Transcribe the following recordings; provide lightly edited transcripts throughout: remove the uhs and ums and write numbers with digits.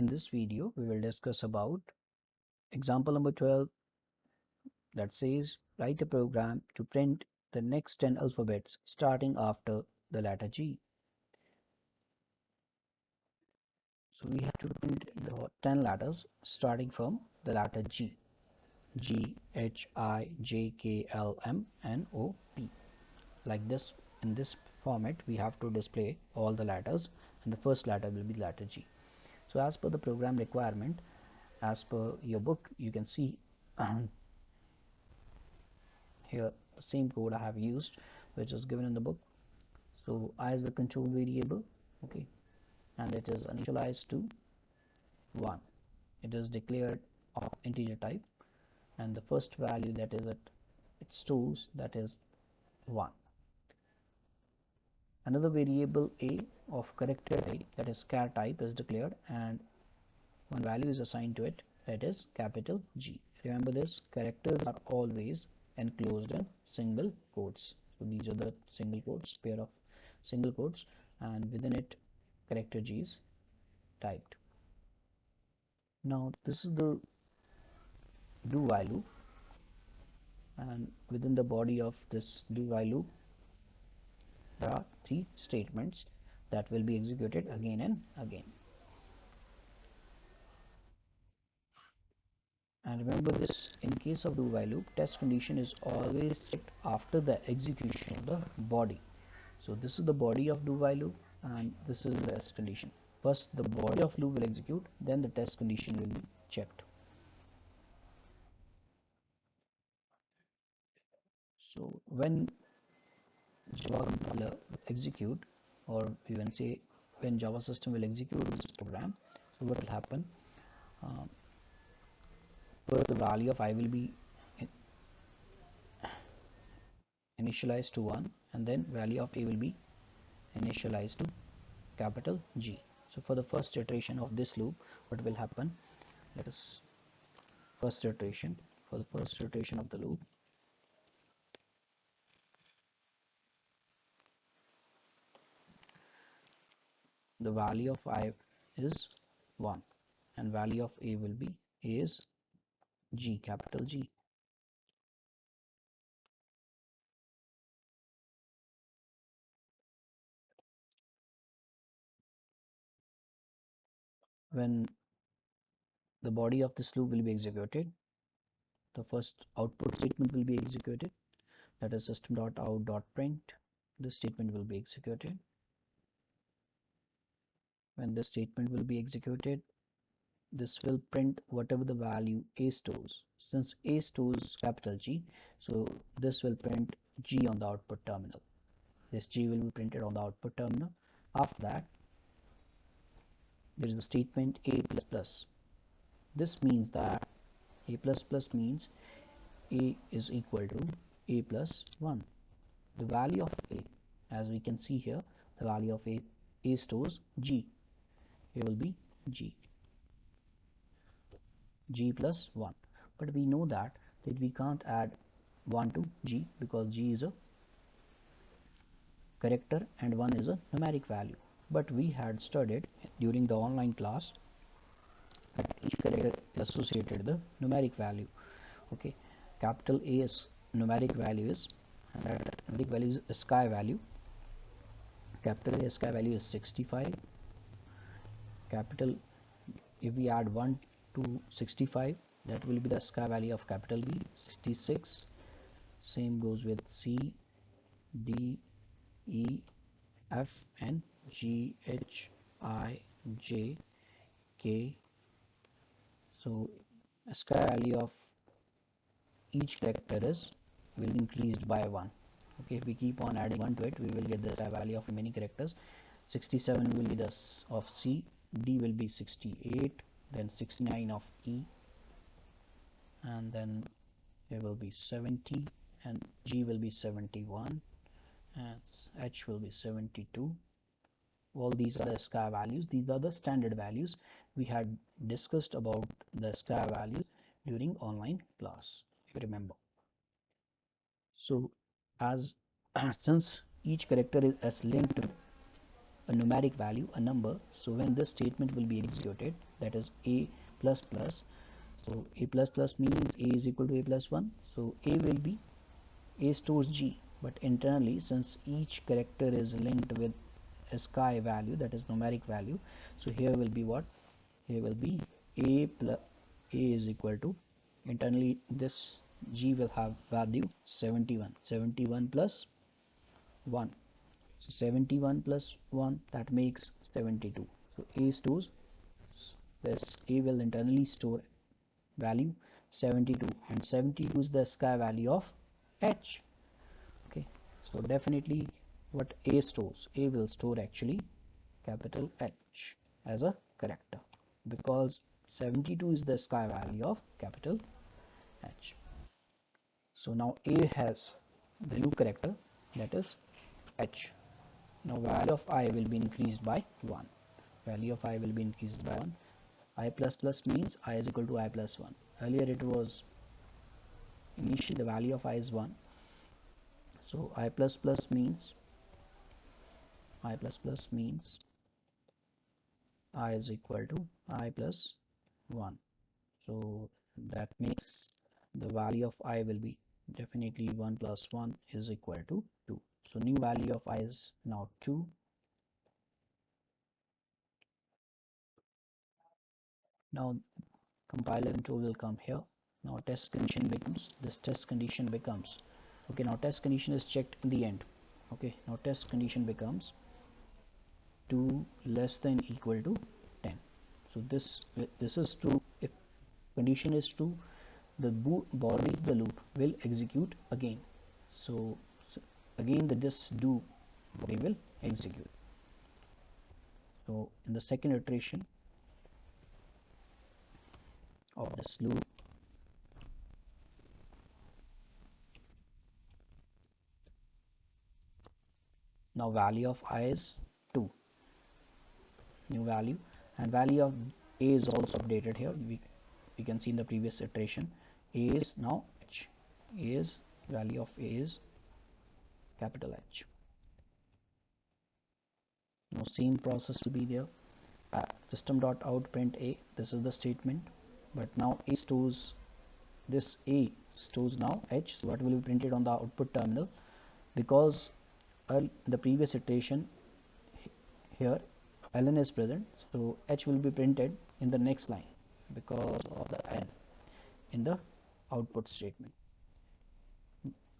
In this video, we will discuss about example number 12 that says write a program to print the next 10 alphabets starting after the letter G. So we have to print the 10 letters starting from the letter G. G, H, I, J, K, L, M, N, O, P. Like this, in this format, we have to display all the letters and the first letter will be letter G. So as per the program requirement, as per your book, you can see here the same code I have used, which is given in the book. So I is the control variable, okay, and it is initialized to 1. It is declared of integer type, and the first value that is it stores, that is 1. Another variable a of character type, that is char type, is declared, and one value is assigned to it, that is capital G. Remember this, characters are always enclosed in single quotes. So these are the single quotes, pair of single quotes, and within it character G is typed. Now this is the do while loop, and within the body of this do while loop there are 3 statements that will be executed again and again. And remember this, in case of do while loop, test condition is always checked after the execution of the body. So this is the body of do while loop and this is the test condition. First the body of loop will execute, then the test condition will be checked. So when Java compiler will execute, or even say when Java system will execute this program, so what will happen? First the value of I will be initialized to 1, and then value of a will be initialized to capital G. So for the first iteration of this loop, what will happen? Let us first iteration, for the first iteration of the loop, the value of I is 1 and value of a will be is G, capital G. When the body of this loop will be executed, the first output statement will be executed, that is system.out.print. This statement will be executed. When this statement will be executed, this will print whatever the value a stores. Since a stores capital G, so this will print G on the output terminal. This G will be printed on the output terminal. After that, there is the statement a plus plus. This means that a plus plus means a is equal to a plus 1. The value of a, as we can see here, the value of a stores G. A will be G plus 1. But we know that we can't add 1 to G because G is a character and 1 is a numeric value. But we had studied during the online class that each character is associated with the numeric value. Okay, capital A is numeric value is, and that numeric value is a sky value. Capital A sky value is 65. Capital, if we add 1 to 65, that will be the sky value of capital B, 66. Same goes with C, D, E, F, and G, H, I, J, K. So sky value of each character is will increase by 1. Okay, if we keep on adding 1 to it, we will get the sky value of many characters. 67 will be the of C, D will be 68, then 69 of E, and then it will be 70, and G will be 71, and H will be 72. All these are the sky values. These are the standard values. We had discussed about the sky values during online class, if you remember. So as since each character is linked to a numeric value, a number. So when this statement will be executed, that is a plus plus, so a plus plus means a is equal to a plus 1, so a will be, a stores g, but internally, since each character is linked with a sky value, that is numeric value, so here will be what, here will be a plus a is equal to, internally this g will have value 71, 71 plus 1, so 71 plus 1, that makes 72. So a stores, this a will internally store value 72, and 72 is the sky value of h. Okay, so definitely what a stores, a will store actually capital H as a character, because 72 is the sky value of capital H. So now a has the new character, that is H. Now value of I will be increased by 1. Value of I will be increased by 1. I plus plus means I is equal to I plus 1. Earlier it was, initially the value of I is 1. So I plus plus means, I plus plus means I is equal to I plus 1. So that makes the value of I will be definitely 1 plus 1 is equal to 2. So new value of I is now 2. Now compiler control will come here. Now test condition becomes, this test condition becomes, okay, now test condition is checked in the end. Okay, now test condition becomes 2 less than equal to 10. So this is true. If condition is true, the body of the loop will execute again. So again this do body will execute. So in the second iteration of this loop, now value of I is 2, new value, and value of a is also updated here. We can see in the previous iteration a is now h, a is, value of a is capital H. Now same process will be there. System.out print a, this is the statement, but now a stores, this a stores now h. So what will be printed on the output terminal, because the previous iteration here ln is present, so h will be printed in the next line because of the n in the output statement.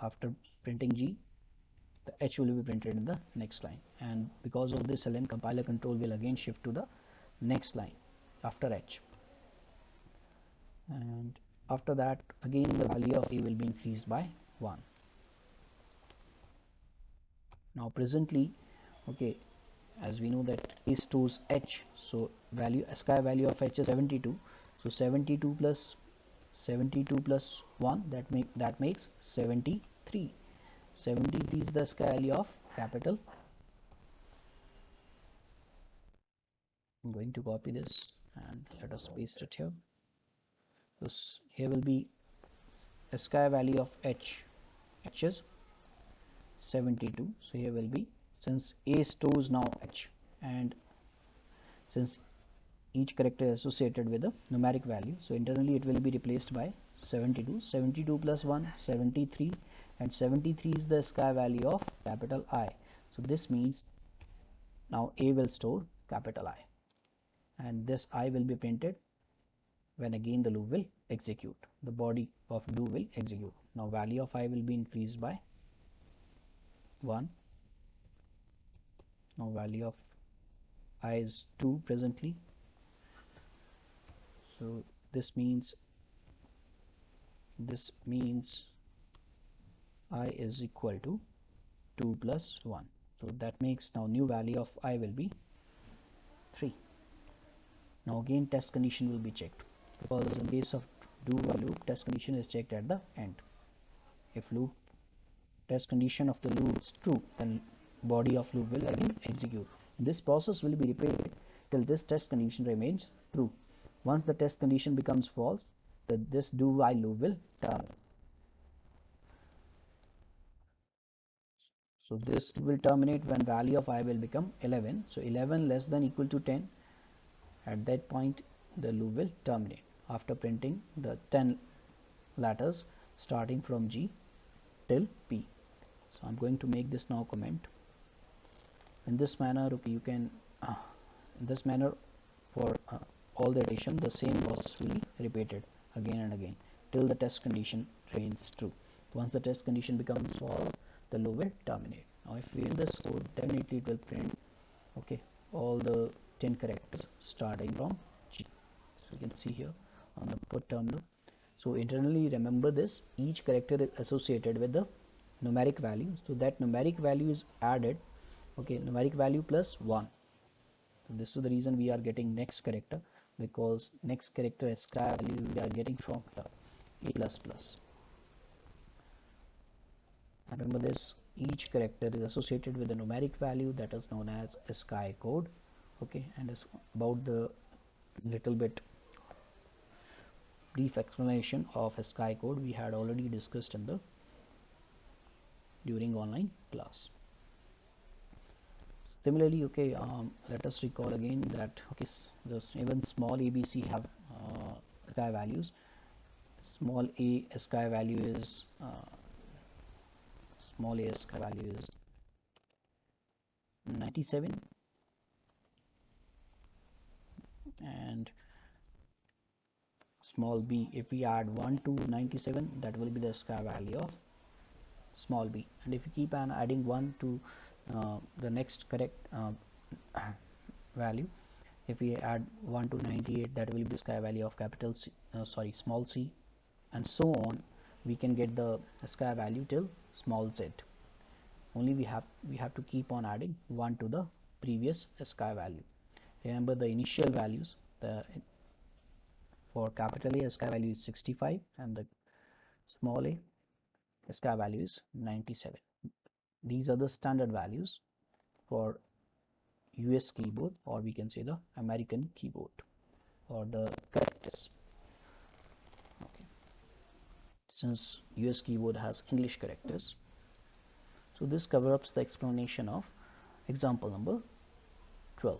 After printing g, the h will be printed in the next line, and because of this ln, compiler control will again shift to the next line after h, and after that again the value of a will be increased by 1. Now presently, okay, as we know that a stores h, so value, sky value of h is 72, so 72 plus 1, that makes 73. 73 is the sky value of capital. I'm going to copy this and let us paste it here. So here will be a sky value of h is 72, so here will be, since a stores now h, and since each character is associated with a numeric value, so internally it will be replaced by 72. 72 plus 1, 73, and 73 is the sky value of capital I. So this means now a will store capital I, and this I will be printed when again the loop will execute, the body of do will execute. Now value of I will be increased by 1. Now value of I is 2 presently, so this means I is equal to 2 plus 1, so that makes now new value of I will be 3. Now again test condition will be checked, because in case of do while loop, test condition is checked at the end. If loop test condition of the loop is true, then body of loop will again execute. This process will be repeated till this test condition remains true. Once the test condition becomes false, this do while loop will terminate. So this will terminate when value of I will become 11. So 11 less than equal to 10. At that point, the loop will terminate after printing the 10 letters starting from G till P. So I'm going to make this now comment. In this manner, okay, you can in this manner for all the addition, the same was will be repeated again and again till the test condition remains true. Once the test condition becomes false, the loop will terminate. Now if we run this code, definitely it will print, okay, all the 10 characters starting from G. So you can see here on the put terminal. So internally remember this, each character is associated with the numeric value. So that numeric value is added, okay, numeric value plus 1. So this is the reason we are getting next character, because next character sky value we are getting from here, a plus plus. Remember this, each character is associated with a numeric value that is known as a sky code, okay, and is about the little bit brief explanation of a sky code we had already discussed in the during online class. Similarly, okay, let us recall again that okay, even small abc have sky values. Small a sky value is small a sky value is 97, and small b, if we add 1 to 97, that will be the sky value of small b. And if you keep on adding 1 to the next correct value, if we add 1 to 98, that will be the sky value of capital C, small c, and so on. We can get the sky value till small z. Only we have to keep on adding 1 to the previous sky value. Remember the initial values, the for capital A sky value is 65 and the small a sky value is 97. These are the standard values for US keyboard, or we can say the American keyboard, or the characters. Okay. Since US keyboard has English characters. So this covers up the explanation of example number 12.